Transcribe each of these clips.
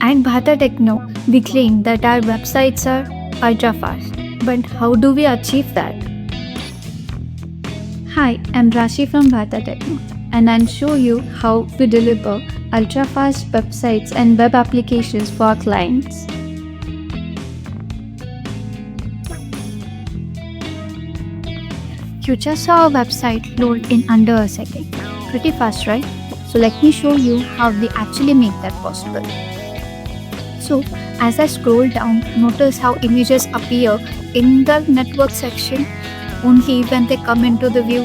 At BharathaTechno, we claim that our websites are ultra fast. But how do we achieve that? Hi, I'm Rashi from BharathaTechno, and I'll show you how we deliver ultra fast websites and web applications for our clients. You just saw a website load in under a second. Pretty fast, right? So let me show you how they actually make that possible. So as I scroll down, notice how images appear in the network section only when they come into the view.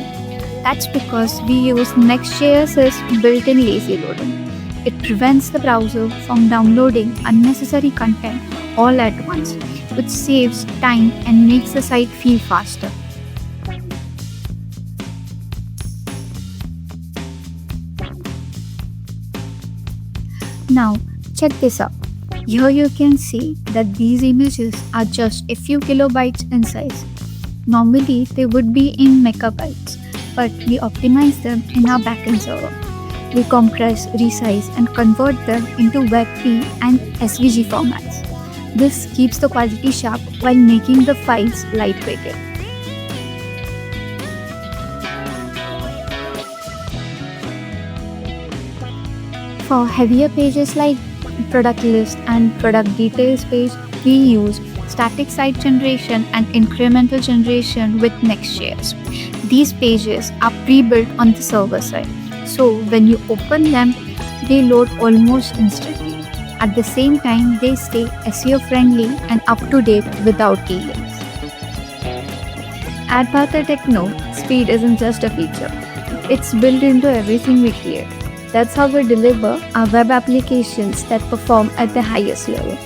That's because we use Next.js's built-in lazy loading. It prevents the browser from downloading unnecessary content all at once, which saves time and makes the site feel faster. Now, check this out. Here you can see that these images are just a few kilobytes in size. Normally, they would be in megabytes, but we optimize them in our backend server. We compress, resize, and convert them into WebP and SVG formats. This keeps the quality sharp while making the files lightweighted. For heavier pages like product list and product details page, we use static site generation and incremental generation with Next.js. These pages are pre-built on the server side, so when you open them, they load almost instantly. At the same time, they stay SEO friendly and up to date without delays. At BharathaTechno, speed isn't just a feature, it's built into everything we create. That's how we deliver our web applications that perform at the highest level.